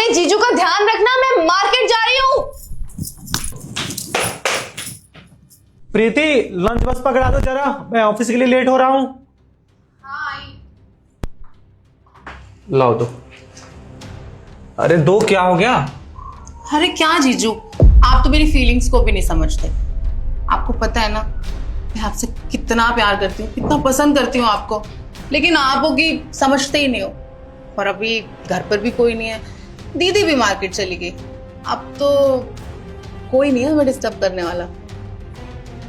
अपने जीजू का ध्यान रखना, मैं मार्केट जा रही हूँ। प्रीति, लंच बस पकड़ा दो जरा, मैं ऑफिस के लिए लेट हो रहा हूँ। हाँ आई। लाओ दो। अरे दो, क्या हो गया? अरे क्या जीजू, आप तो मेरी फीलिंग्स को भी नहीं समझते। आपको पता है ना मैं आपसे कितना प्यार करती हूँ, कितना पसंद करती हूँ आपको, लेकिन आप हो कि समझते ही नहीं हो। और अभी घर पर भी कोई नहीं है, दीदी भी मार्केट चली गई, अब तो कोई नहीं है हमें डिस्टर्ब करने वाला।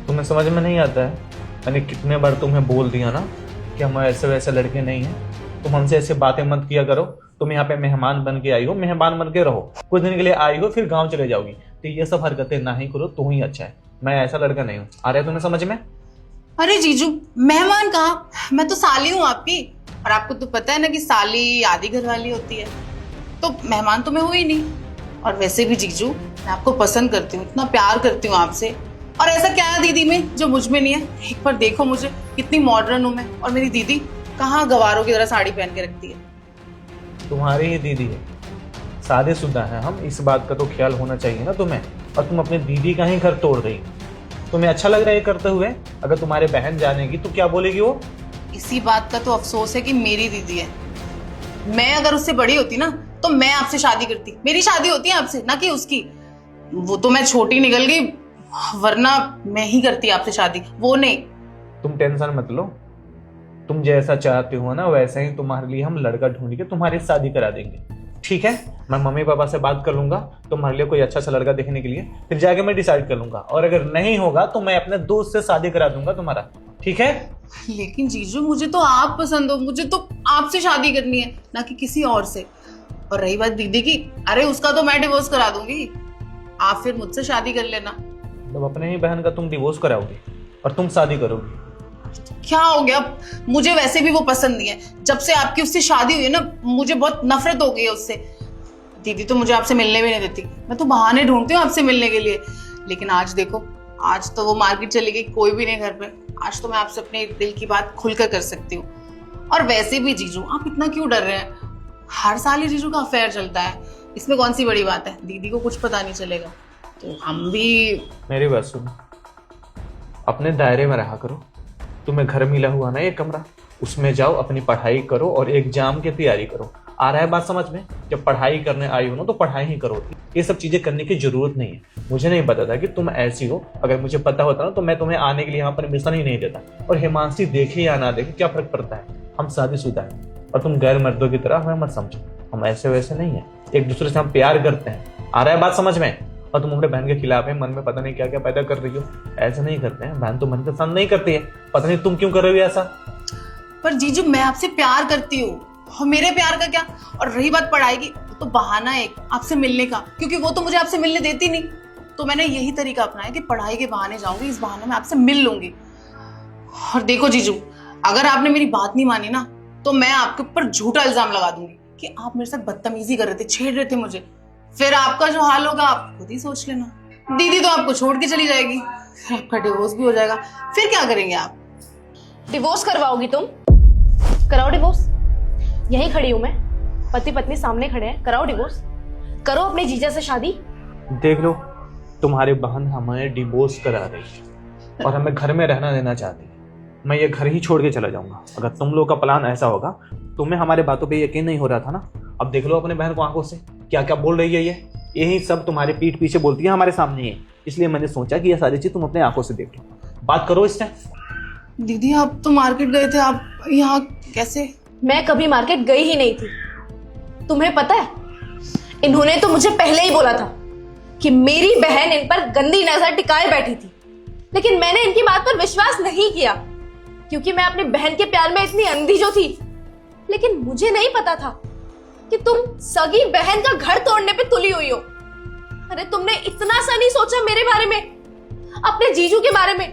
तुम्हें समझ में नहीं आता है? मैंने कितने बार तुम्हें बोल दिया ना कि हम ऐसे वैसे लड़के नहीं हैं। तुम हमसे ऐसे बातें मत किया करो। तुम यहाँ पे मेहमान बन के आई हो, मेहमान बन के रहो। कुछ दिन के लिए आई हो फिर गांव चले जाओगी, तो ये सब हरकतें ना ही करो, तू ही अच्छा है। मैं ऐसा लड़का नहीं हूँ। आ रहा है तुम्हें समझ में? अरे जीजू, मेहमान कहाँ, मैं तो साली हूँ आपकी। और आपको तो पता है ना कि साली आधी घर वाली होती है, तो मेहमान तो मैं हुई नहीं। और वैसे भी जीजू, मैं आपको पसंद करती हूँ, इतना प्यार करती हूँ आपसे। और ऐसा क्या है दीदी में जो मुझ में नहीं है? एक बार देखो मुझे, कितनी मॉडर्न हूँ मैं। और मेरी दीदी कहाँ गवारों की तरह साड़ी पहन के रखती है। तुम्हारी ही दीदी है, शादीशुदा है हम, इस बात का तो ख्याल होना चाहिए ना तुम्हें। और तुम अपनी दीदी का ही घर तोड़ रही। तुम्हें अच्छा लग रहा है ये करते हुए? अगर तुम्हारे बहन जानेगी तो क्या बोलेगी वो? इसी बात का तो अफसोस है कि मेरी दीदी है। मैं अगर उससे बड़ी होती ना तो मैं आपसे शादी करती। मेरी शादी होती है आपसे, ना कि उसकी। वो तो मैं छोटी निकल गई, वरना मैं ही करती आपसे शादी, वो नहीं। तुम टेंशन मत लो, तुम जैसा चाहते हो ना वैसा ही तुम्हारे लिए हम लड़का ढूंढ के तुम्हारी शादी करा देंगे, ठीक है? मैं मम्मी पापा से बात कर लूंगा तुम्हारे लिए कोई अच्छा सा लड़का देखने के लिए, फिर जाके मैं डिसाइड कर लूंगा। और अगर नहीं होगा तो मैं अपने दोस्त से शादी करा दूंगा तुम्हारा, ठीक है? लेकिन जीजू, मुझे तो आप पसंद हो, मुझे तो आपसे शादी करनी है, ना कि किसी और से। और रही बात दीदी की, अरे उसका तो मैं डिवोर्स करा दूंगी, आप फिर मुझसे शादी कर लेना। जब अपने ही बहन का तुम डिवोर्स कराओगे और तुम शादी करोगी? क्या हो गया, मुझे वैसे भी वो पसंद नहीं है। जब से आपकी उससे शादी हुई है ना, मुझे बहुत नफरत हो गई है उससे। दीदी तो मुझे आपसे मिलने भी नहीं देती, मैं तो बहाने ढूंढती हूँ आपसे मिलने के लिए। लेकिन आज देखो, आज तो वो मार्केट चली गई, कोई भी नहीं घर पे। आज तो मैं आपसे अपने दिल की बात खुलकर कर सकती हूँ। और वैसे भी जीजू, आप इतना क्यों डर रहे हैं? हर साल ही जीजू का अफेयर चलता है, इसमें कौन सी बड़ी बात है? दीदी को कुछ पता नहीं चलेगा तो हम भी। मेरी बात सुनो, अपने दायरे में रहा करो। तुम्हें घर मिला हुआ ना ये कमरा, उसमें जाओ, अपनी पढ़ाई करो और एग्जाम की तैयारी करो। आ रहा है बात समझ में? जब पढ़ाई करने आई हो ना तो पढ़ाई ही करो, ये सब चीजें करने की जरूरत नहीं है। मुझे नहीं पता था कि तुम ऐसी हो। अगर मुझे पता होता ना तो मैं तुम्हें आने के लिए यहाँ परमिशन ही नहीं देता। और हिमांशी देखे या ना देखे क्या फर्क पड़ता है? हम शादीशुदा हैं और तुम गैर मर्दों की तरह हमें मत समझो। हम ऐसे वैसे नहीं है, एक दूसरे से हम प्यार करते हैं। आ रहा है बात समझ में? और तुम अपने बहन के खिलाफ है, मन में पता नहीं क्या क्या पैदा कर रही हो। ऐसे नहीं करते हैं, बहन तो मन के साथ नहीं करती है। पता नहीं तुम क्यों कर रही हो ऐसा। पर जीजू, मैं आपसे प्यार करती हूँ, और मेरे प्यार का क्या? और रही बात पढ़ाई की, तो बहाना एक आपसे मिलने का, क्योंकि वो तो मुझे आपसे मिलने देती नहीं। तो मैंने यही तरीका अपनाया कि पढ़ाई के बहाने जाऊंगी, इस बहाने में आपसे मिल लूंगी। और देखो जीजू, अगर आपने मेरी बात नहीं मानी ना तो मैं आपके ऊपर झूठा इल्जाम लगा दूंगी कि आप मेरे साथ बदतमीजी कर रहे थे, छेड़ रहे थे मुझे। फिर आपका जो हाल होगा आप खुद ही सोच लेना। दीदी तो आपको छोड़ के चली जाएगी, फिर आपका डिवोर्स भी हो जाएगा। फिर क्या करेंगे आप? डिवोर्स करवाओगी तुम? कराओ डिवोर्स, यहीं खड़ी हूं मैं, पति पत्नी सामने खड़े हैं। कराओ डिवोर्स, करो अपने जीजा से शादी। देख लो, तुम्हारी बहन हमें डिवोर्स करा रही है और हमें घर में रहना देना चाहती है। मैं ये घर ही छोड़ के चला जाऊंगा अगर तुम लोग का प्लान ऐसा होगा। तुम्हें हमारे बातों पे यकीन नहीं हो रहा था ना? अब देख लो अपने बहन को आंखों से, क्या क्या बोल रही है ये। यही सब तुम्हारे पीठ पीछे बोलती है, हमारे सामने है। इसलिए मैंने सोचा कि ये सारी चीज तुम अपने आंखों से देख लो। बात करो इससे। दीदी, आप तो मार्केट गए थे, आप यहाँ कैसे? मैं कभी मार्केट गई ही नहीं थी। तुम्हें पता है, इन्होंने तो मुझे पहले ही बोला था कि मेरी बहन इन पर गंदी नजर टिकाए बैठी थी, लेकिन मैंने इनकी बात पर विश्वास नहीं किया क्योंकि मैं अपनी बहन के प्यार में इतनी अंधी जो थी। लेकिन मुझे नहीं पता था कि तुम सगी बहन का घर तोड़ने पे तुली हुई हो। अरे तुमने इतना सा नहीं सोचा मेरे बारे में, अपने जीजू के बारे में?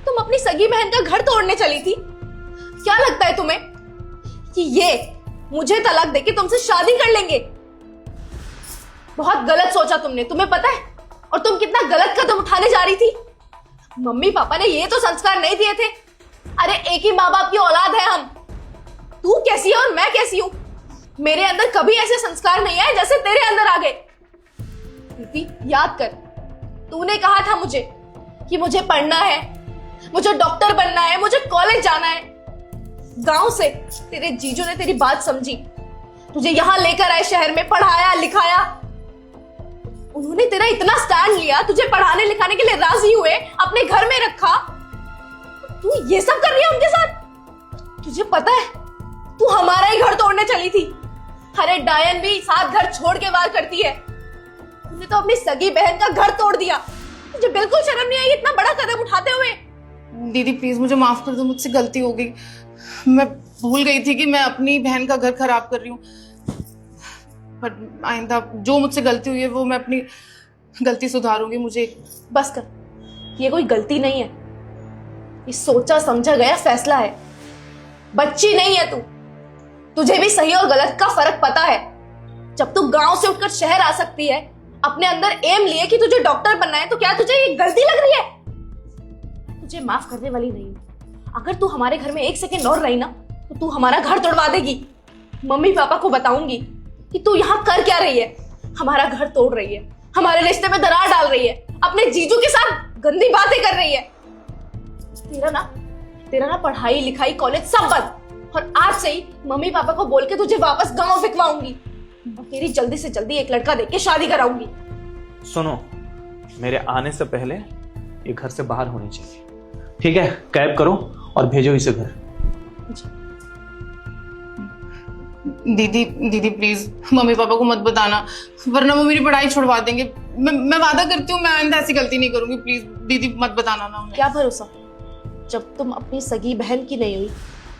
तुम अपनी सगी बहन का घर तोड़ने चली थी। क्या लगता है तुम्हें कि ये मुझे तलाक देके तुमसे शादी कर लेंगे? बहुत गलत सोचा तुमने, तुम्हें पता है? और तुम कितना गलत कदम उठाने जा रही थी। मम्मी पापा ने ये तो संस्कार नहीं दिए थे। अरे एक ही माँ बाप की औलाद है हम। तू कैसी है और मैं कैसी हूं? मेरे अंदर कभी ऐसे संस्कार नहीं आए जैसे तेरे अंदर आ गए। प्रीति, याद कर, तूने कहा था मुझे कि मुझे पढ़ना है, मुझे डॉक्टर बनना है, मुझे कॉलेज जाना है। गांव से तेरे जीजू ने तेरी बात समझी, तुझे यहां लेकर आए, शहर में पढ़ाया लिखाया। उन्होंने तेरा इतना स्टैंड लिया, तुझे पढ़ाने लिखाने के लिए राजी हुए, अपने घर में रखा। तू ये सब कर रही है उनके साथ? तुझे पता है तू हमारा ही घर तोड़ने चली थी। अरे डायन भी साथ घर छोड़ के वार करती है, तूने तो अपनी सगी बहन का घर तोड़ दिया। तुझे बिल्कुल शर्म नहीं आई इतना बड़ा कदम उठाते हुए? दीदी प्लीज मुझे माफ कर दो, मुझसे गलती हो गई। मैं भूल गई थी कि मैं अपनी बहन का घर खराब कर रही हूँ। पर आइंदा जो मुझसे गलती हुई है वो मैं अपनी गलती सुधारूंगी। मुझे बस कर, ये कोई गलती नहीं है, ये सोचा समझा गया फैसला है। बच्ची नहीं है तू, तुझे भी सही और गलत का फर्क पता है। जब तू गांव से उठकर शहर आ सकती है, अपने अंदर एम लिए कि तुझे डॉक्टर बनना है, तो क्या तुझे ये गलती लग रही है? तुझे माफ करने वाली नहीं हूं। अगर तू हमारे घर में 1 सेकंड और रही ना, तो तू हमारा घर तोड़वा देगी। मम्मी पापा को बताऊंगी कि तू यहाँ कर क्या रही है, हमारा घर तोड़ रही है, हमारे रिश्ते में दरार डाल रही है, अपने जीजू के साथ गंदी बातें कर रही है। तेरा ना पढ़ाई लिखाई कॉलेज सब बंद, और आज से ही मम्मी पापा को बोल के तुझे वापस गांव फिकवाऊंगी और तेरी जल्दी से जल्दी एक लड़का देख के शादी कराऊंगी। सुनो, मेरे आने से पहले ये घर से बाहर होनी चाहिए, ठीक है? कैब करो और भेजो इसे घर। दीदी प्लीज मम्मी पापा को मत बताना, वरना वो मेरी पढ़ाई छुड़वा देंगे। मैं वादा करती हूँ मैं आइंदा ऐसी गलती नहीं करूंगी। प्लीज दीदी मत बताना ना उन्हें। क्या भरोसा, जब तुम अपनी सगी बहन की नहीं हुई,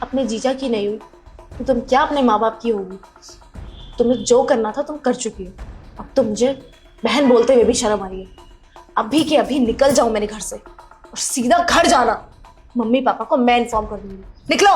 अपने जीजा की नहीं हुई, तो तुम क्या अपने माँ बाप की होगी? तुम्हें जो करना था तुम कर चुकी हो। अब तो मुझे बहन बोलते हुए भी शर्म आ रही है। अभी के अभी निकल जाओ मेरे घर से और सीधा घर जाना। मम्मी पापा को मैं इन्फॉर्म कर दूंगी। निकलो।